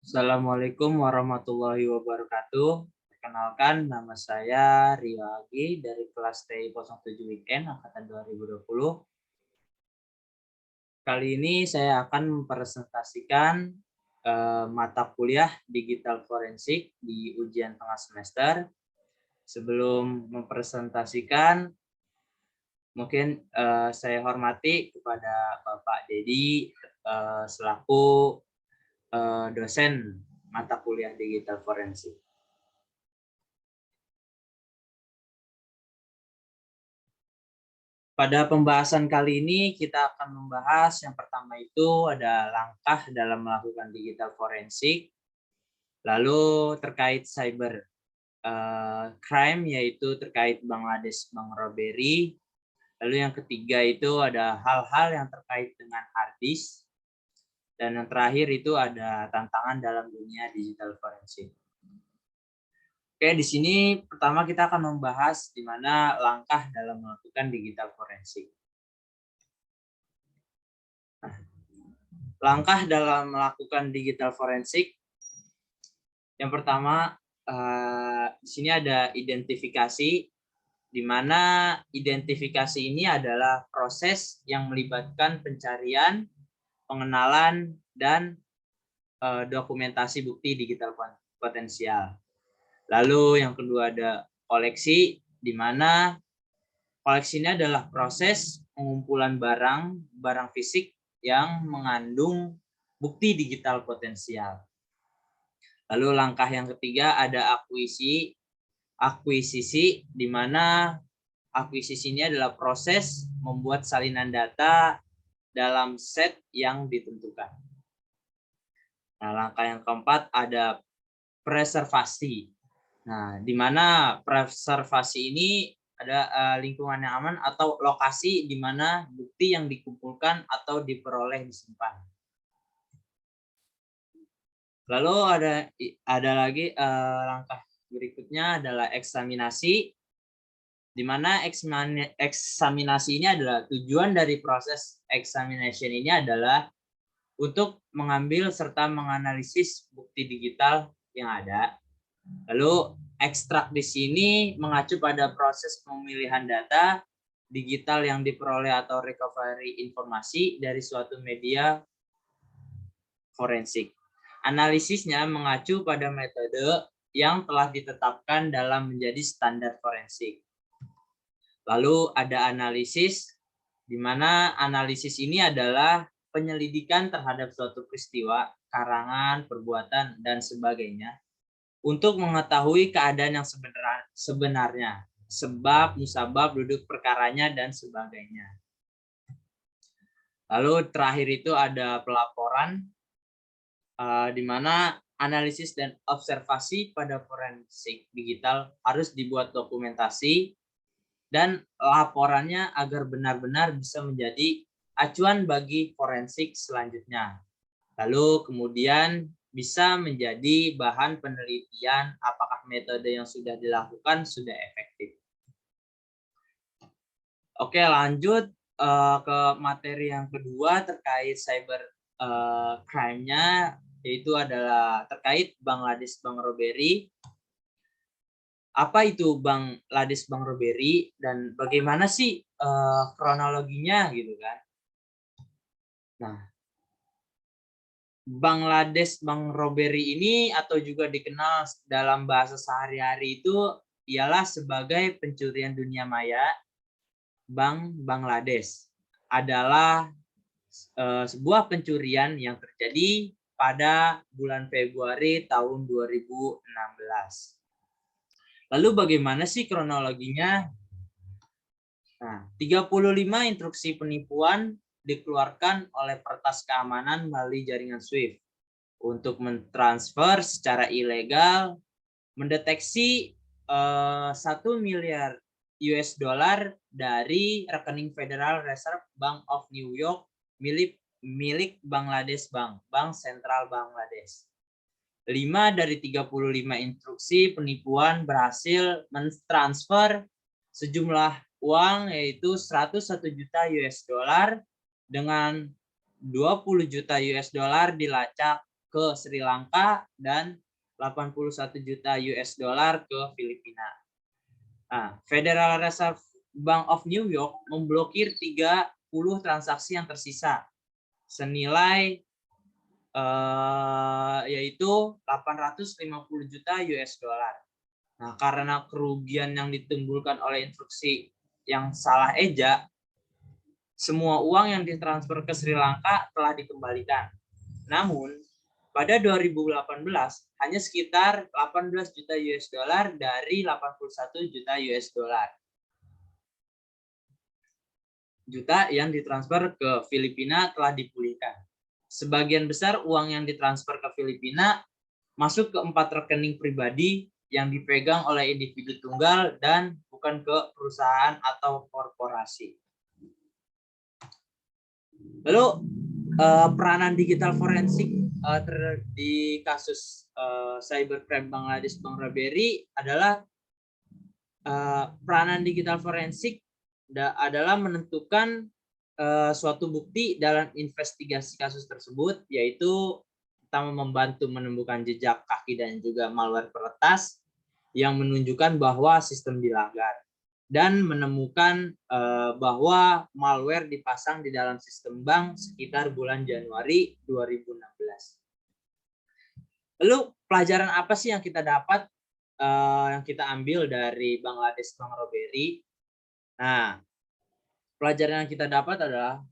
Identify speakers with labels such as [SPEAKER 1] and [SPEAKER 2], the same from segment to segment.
[SPEAKER 1] Assalamualaikum warahmatullahi wabarakatuh. Perkenalkan, nama saya Rio Agi dari kelas TI 07 Weekend angkatan 2020. Kali ini saya akan mempresentasikan mata kuliah digital forensik di ujian tengah semester. Sebelum mempresentasikan, mungkin saya hormati kepada Bapak Dedi selaku dosen mata kuliah digital forensik. Pada pembahasan kali ini kita akan membahas yang pertama itu ada langkah dalam melakukan digital forensik, lalu terkait cyber crime yaitu terkait Bangladesh bank robbery, lalu yang ketiga itu ada hal-hal yang terkait dengan hard disk, dan yang terakhir itu ada tantangan dalam dunia digital forensik. Oke, di sini pertama kita akan membahas di mana langkah dalam melakukan digital forensik. Langkah dalam melakukan digital forensik, yang pertama di sini ada identifikasi, di mana identifikasi ini adalah proses yang melibatkan pencarian, pengenalan, dan dokumentasi bukti digital potensial. Lalu yang kedua ada koleksi, di mana koleksi ini adalah proses pengumpulan barang fisik yang mengandung bukti digital potensial. Lalu langkah yang ketiga ada akuisisi, di mana akuisisi ini adalah proses membuat salinan data dalam set yang ditentukan. Nah, langkah yang keempat ada preservasi. Nah, di mana preservasi ini ada lingkungan yang aman atau lokasi di mana bukti yang dikumpulkan atau diperoleh disimpan. Lalu ada lagi langkah berikutnya adalah eksaminasi, di mana eksaminasi ini adalah tujuan dari proses examination ini adalah untuk mengambil serta menganalisis bukti digital yang ada. Lalu ekstrak di sini mengacu pada proses pemilihan data digital yang diperoleh atau recovery informasi dari suatu media forensik. Analisisnya mengacu pada metode yang telah ditetapkan dalam menjadi standar forensik. Lalu ada analisis, di mana analisis ini adalah penyelidikan terhadap suatu peristiwa, karangan, perbuatan, dan sebagainya untuk mengetahui keadaan yang sebenarnya, sebab, musabab, duduk perkaranya, dan sebagainya. Lalu terakhir itu ada pelaporan, di mana analisis dan observasi pada forensik digital harus dibuat dokumentasi dan laporannya agar benar-benar bisa menjadi acuan bagi forensik selanjutnya. Lalu kemudian bisa menjadi bahan penelitian apakah metode yang sudah dilakukan sudah efektif. Oke, lanjut ke materi yang kedua terkait cyber crime-nya, yaitu adalah terkait Bangladesh bank robbery. Apa itu Bangladesh bank robbery dan bagaimana sih kronologinya gitu kan? Nah, Bangladesh bank robbery ini atau juga dikenal dalam bahasa sehari-hari itu ialah sebagai pencurian dunia maya. Bank Bangladesh adalah sebuah pencurian yang terjadi pada bulan Februari tahun 2016. Lalu bagaimana sih kronologinya? Nah, 35 instruksi penipuan dikeluarkan oleh Pertas Keamanan melalui jaringan SWIFT untuk mentransfer secara ilegal, mendeteksi 1 miliar US dollar dari rekening Federal Reserve Bank of New York milik Bangladesh Bank, Bank Sentral Bangladesh. 5 dari 35 instruksi penipuan berhasil mentransfer sejumlah uang yaitu 101 juta US dollar dengan 20 juta US dollar dilacak ke Sri Lanka dan 81 juta US dollar ke Filipina. Nah, Federal Reserve Bank of New York memblokir 30 transaksi yang tersisa senilai yaitu 850 juta US dollar. Nah, karena kerugian yang ditimbulkan oleh instruksi yang salah eja, semua uang yang ditransfer ke Sri Lanka telah dikembalikan. Namun, pada 2018 hanya sekitar 18 juta US dollar dari 81 juta US dollar. Juta yang ditransfer ke Filipina telah dipulihkan. Sebagian besar uang yang ditransfer ke Filipina masuk ke 4 rekening pribadi yang dipegang oleh individu tunggal dan bukan ke perusahaan atau korporasi. Lalu peranan digital forensik di kasus cybercrime Bangladesh Bank Robbery adalah peranan digital forensik adalah menentukan suatu bukti dalam investigasi kasus tersebut, yaitu pertama membantu menemukan jejak kaki dan juga malware peretas yang menunjukkan bahwa sistem dilanggar dan menemukan bahwa malware dipasang di dalam sistem bank sekitar bulan Januari 2016. Lalu pelajaran apa sih yang kita dapat, yang kita ambil dari Bangladesh Bank Robbery? Nah, pelajaran yang kita dapat adalah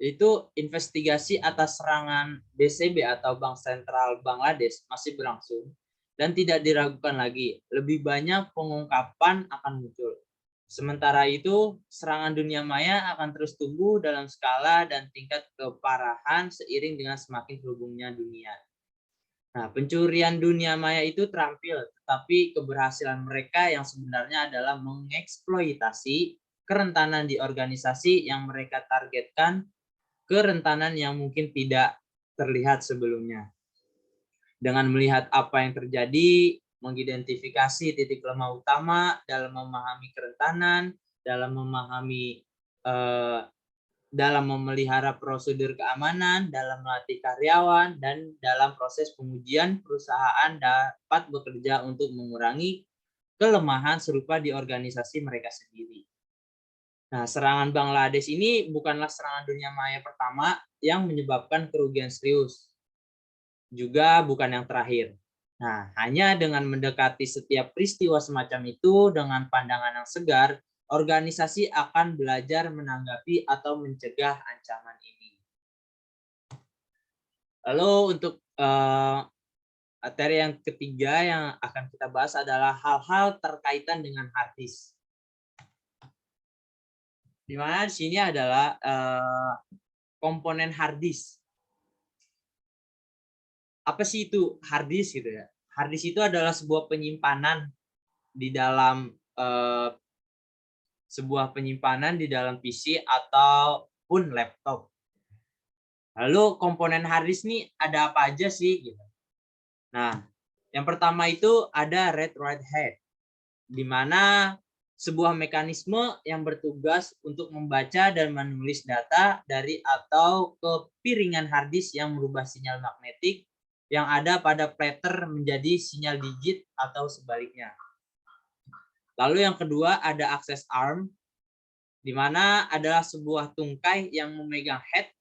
[SPEAKER 1] itu investigasi atas serangan BCB atau Bank Sentral Bangladesh masih berlangsung dan tidak diragukan lagi, lebih banyak pengungkapan akan muncul. Sementara itu, serangan dunia maya akan terus tumbuh dalam skala dan tingkat keparahan seiring dengan semakin terhubungnya dunia. Nah, pencurian dunia maya itu terampil, tetapi keberhasilan mereka yang sebenarnya adalah mengeksploitasi kerentanan di organisasi yang mereka targetkan, kerentanan yang mungkin tidak terlihat sebelumnya. Dengan melihat apa yang terjadi, mengidentifikasi titik lemah utama dalam memahami kerentanan, dalam memelihara prosedur keamanan, dalam melatih karyawan, dan dalam proses pengujian perusahaan dapat bekerja untuk mengurangi kelemahan serupa di organisasi mereka sendiri. Nah, serangan Bangladesh ini bukanlah serangan dunia maya pertama yang menyebabkan kerugian serius. Juga bukan yang terakhir. Nah, hanya dengan mendekati setiap peristiwa semacam itu dengan pandangan yang segar, organisasi akan belajar menanggapi atau mencegah ancaman ini. Lalu untuk materi yang ketiga yang akan kita bahas adalah hal-hal terkaitan dengan hard disk. Di mana di sini adalah komponen hard disk. Apa sih itu hard disk gitu ya? Hard disk itu adalah sebuah penyimpanan di dalam PC ataupun laptop. Lalu komponen hard disk ini ada apa aja sih? Gitu. Nah, yang pertama itu ada read-write head, di mana sebuah mekanisme yang bertugas untuk membaca dan menulis data dari atau ke piringan hard disk yang merubah sinyal magnetik yang ada pada platter menjadi sinyal digit atau sebaliknya. Lalu yang kedua ada access arm, di mana adalah sebuah tungkai yang memegang head.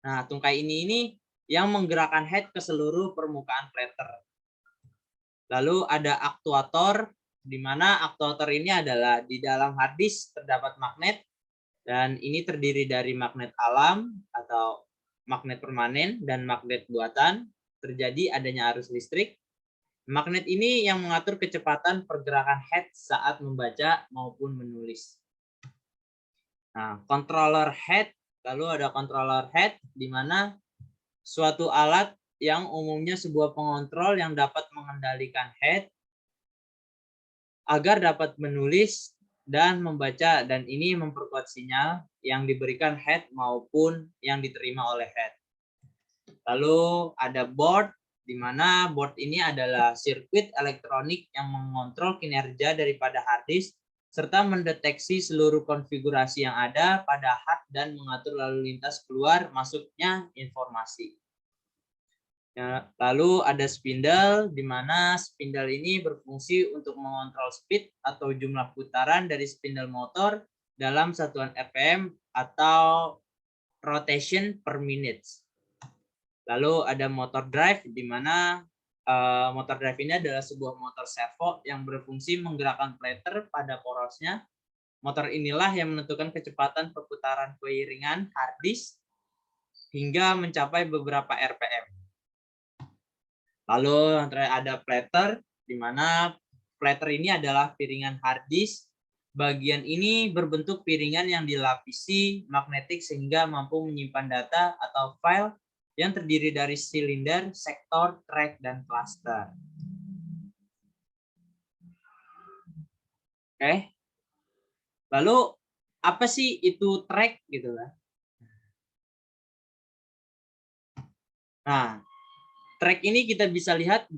[SPEAKER 1] Nah, tungkai ini yang menggerakkan head ke seluruh permukaan platter. Lalu ada aktuator, di mana aktuator ini adalah di dalam hard disk terdapat magnet, dan ini terdiri dari magnet alam atau magnet permanen dan magnet buatan. Terjadi adanya arus listrik. Magnet ini yang mengatur kecepatan pergerakan head saat membaca maupun menulis. Nah, controller head, lalu ada controller head di mana suatu alat yang umumnya sebuah pengontrol yang dapat mengendalikan head agar dapat menulis dan membaca, dan ini memperkuat sinyal yang diberikan head maupun yang diterima oleh head. Lalu ada board, di mana board ini adalah sirkuit elektronik yang mengontrol kinerja daripada hard disk serta mendeteksi seluruh konfigurasi yang ada pada hard dan mengatur lalu lintas keluar masuknya informasi. Ya, lalu ada spindle, di mana spindle ini berfungsi untuk mengontrol speed atau jumlah putaran dari spindle motor dalam satuan RPM atau rotation per minute. Lalu ada motor drive, di mana motor drive ini adalah sebuah motor servo yang berfungsi menggerakkan plater pada porosnya. Motor inilah yang menentukan kecepatan perputaran keiringan hard disk hingga mencapai beberapa RPM. Lalu yang terakhir ada plater, di mana plater ini adalah piringan hard disk. Bagian ini berbentuk piringan yang dilapisi magnetik sehingga mampu menyimpan data atau file yang terdiri dari silinder, sektor, track, dan cluster. Oke. Lalu apa sih itu track gitu kan? Nah, track ini kita bisa lihat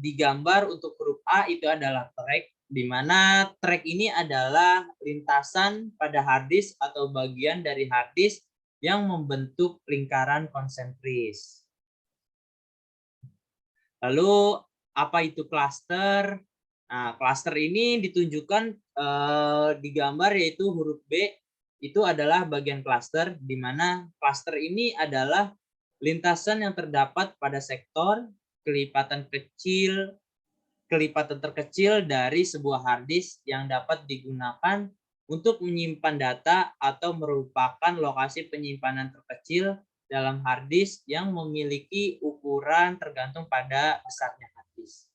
[SPEAKER 1] di gambar untuk huruf A itu adalah track, di mana track ini adalah lintasan pada hard disk atau bagian dari hard disk yang membentuk lingkaran konsentris. Lalu apa itu cluster? Nah, cluster ini ditunjukkan di gambar yaitu huruf B itu adalah bagian cluster, di mana cluster ini adalah lintasan yang terdapat pada sektor kelipatan terkecil dari sebuah hard disk yang dapat digunakan untuk menyimpan data atau merupakan lokasi penyimpanan terkecil dalam hard disk yang memiliki ukuran tergantung pada besarnya hard disk.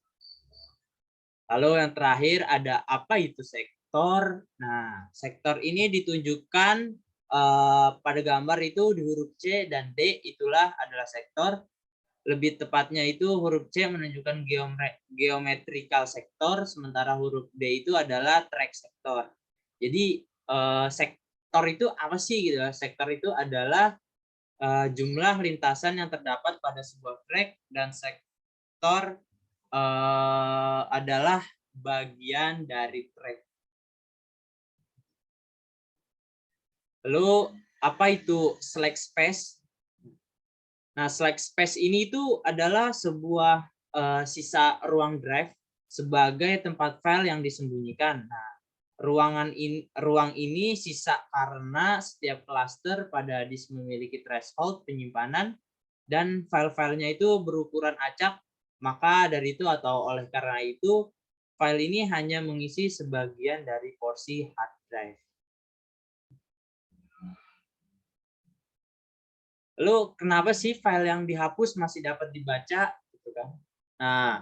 [SPEAKER 1] Lalu yang terakhir ada apa itu sektor? Nah, sektor ini ditunjukkan pada gambar itu di huruf C dan D itulah adalah sektor. Lebih tepatnya itu huruf C menunjukkan geometrical sektor, sementara huruf D itu adalah track sektor. Jadi sektor itu apa sih gitu? Sektor itu adalah jumlah lintasan yang terdapat pada sebuah track, dan sektor adalah bagian dari track. Lalu apa itu slack space? Nah, slack space ini itu adalah sebuah sisa ruang drive sebagai tempat file yang disembunyikan. Nah, ruang ini sisa karena setiap cluster pada disk memiliki threshold penyimpanan dan file-filenya itu berukuran acak. Maka dari itu atau oleh karena itu file ini hanya mengisi sebagian dari porsi hard drive. Lalu kenapa sih file yang dihapus masih dapat dibaca gitu kan? Nah,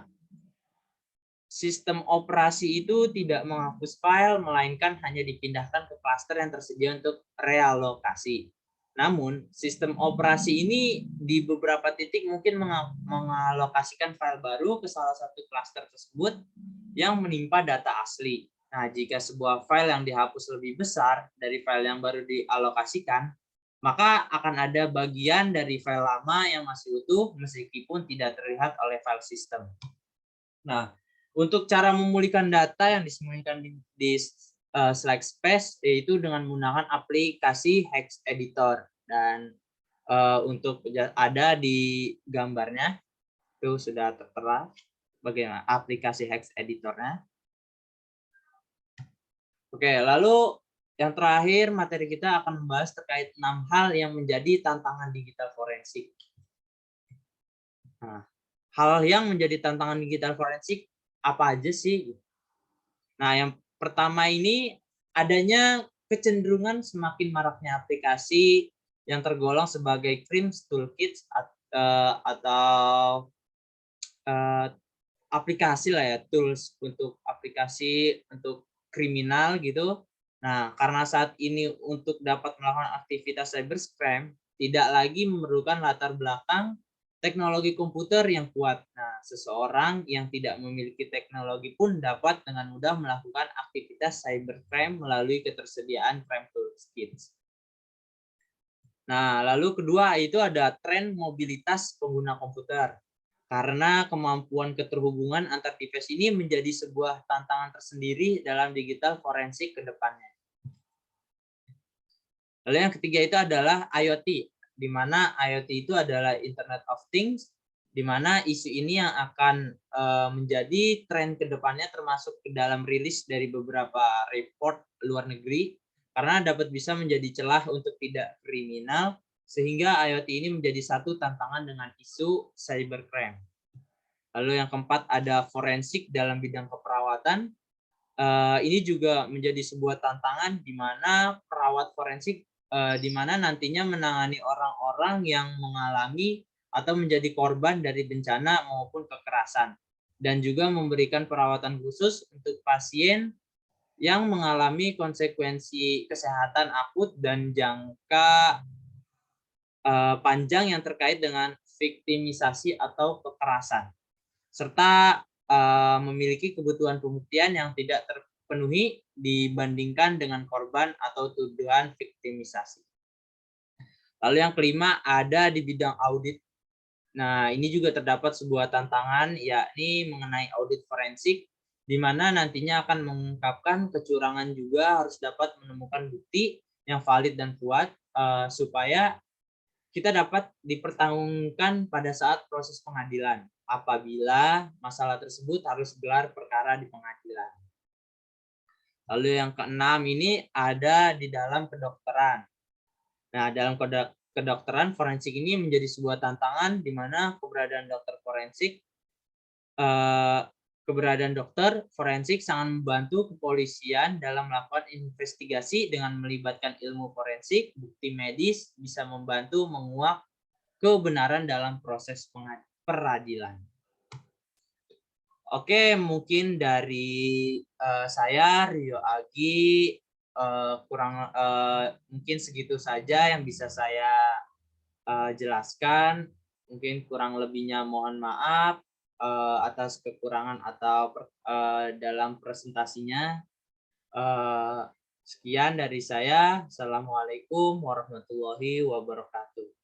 [SPEAKER 1] sistem operasi itu tidak menghapus file melainkan hanya dipindahkan ke cluster yang tersedia untuk realokasi. Namun, sistem operasi ini di beberapa titik mungkin mengalokasikan file baru ke salah satu cluster tersebut yang menimpa data asli. Nah, jika sebuah file yang dihapus lebih besar dari file yang baru dialokasikan, maka akan ada bagian dari file lama yang masih utuh meskipun tidak terlihat oleh file system. Nah, untuk cara memulihkan data yang disembunyikan di slack space yaitu dengan menggunakan aplikasi hex editor, dan untuk ada di gambarnya itu sudah tertera bagaimana aplikasi hex editornya. Oke, lalu yang terakhir materi kita akan membahas terkait 6 hal yang menjadi tantangan digital forensik. Nah, hal yang menjadi tantangan digital forensik apa aja sih? Nah, yang pertama ini adanya kecenderungan semakin maraknya aplikasi yang tergolong sebagai crime toolkits atau aplikasi lah ya, tools untuk aplikasi untuk kriminal gitu. Nah, karena saat ini untuk dapat melakukan aktivitas cybercrime tidak lagi memerlukan latar belakang teknologi komputer yang kuat. Nah, seseorang yang tidak memiliki teknologi pun dapat dengan mudah melakukan aktivitas cybercrime melalui ketersediaan crime toolkits. Nah, lalu kedua itu ada tren mobilitas pengguna komputer. Karena kemampuan keterhubungan antar device ini menjadi sebuah tantangan tersendiri dalam digital forensik ke depannya. Lalu yang ketiga itu adalah IoT, di mana IoT itu adalah Internet of Things, di mana isu ini yang akan menjadi tren ke depannya termasuk ke dalam rilis dari beberapa report luar negeri karena dapat bisa menjadi celah untuk tidak kriminal sehingga IoT ini menjadi satu tantangan dengan isu cybercrime. Lalu yang keempat ada forensik dalam bidang keperawatan. Ini juga menjadi sebuah tantangan di mana perawat forensik di mana nantinya menangani orang-orang yang mengalami atau menjadi korban dari bencana maupun kekerasan dan juga memberikan perawatan khusus untuk pasien yang mengalami konsekuensi kesehatan akut dan jangka panjang yang terkait dengan viktimisasi atau kekerasan serta memiliki kebutuhan pembuktian yang tidak terpenuhi dibandingkan dengan korban atau tuduhan viktimisasi. Lalu yang kelima ada di bidang audit. Nah, ini juga terdapat sebuah tantangan yakni mengenai audit forensik di mana nantinya akan mengungkapkan kecurangan juga harus dapat menemukan bukti yang valid dan kuat supaya kita dapat dipertanggungjawabkan pada saat proses pengadilan apabila masalah tersebut harus gelar perkara di pengadilan. Lalu yang keenam ini ada di dalam kedokteran. Nah, dalam kedokteran forensik ini menjadi sebuah tantangan di mana keberadaan dokter forensik sangat membantu kepolisian dalam melakukan investigasi dengan melibatkan ilmu forensik, bukti medis, bisa membantu menguak kebenaran dalam proses peradilan. Oke, mungkin dari saya Rio Agi mungkin segitu saja yang bisa saya jelaskan. Mungkin kurang lebihnya mohon maaf atas kekurangan atau dalam presentasinya. Sekian dari saya. Assalamualaikum warahmatullahi wabarakatuh.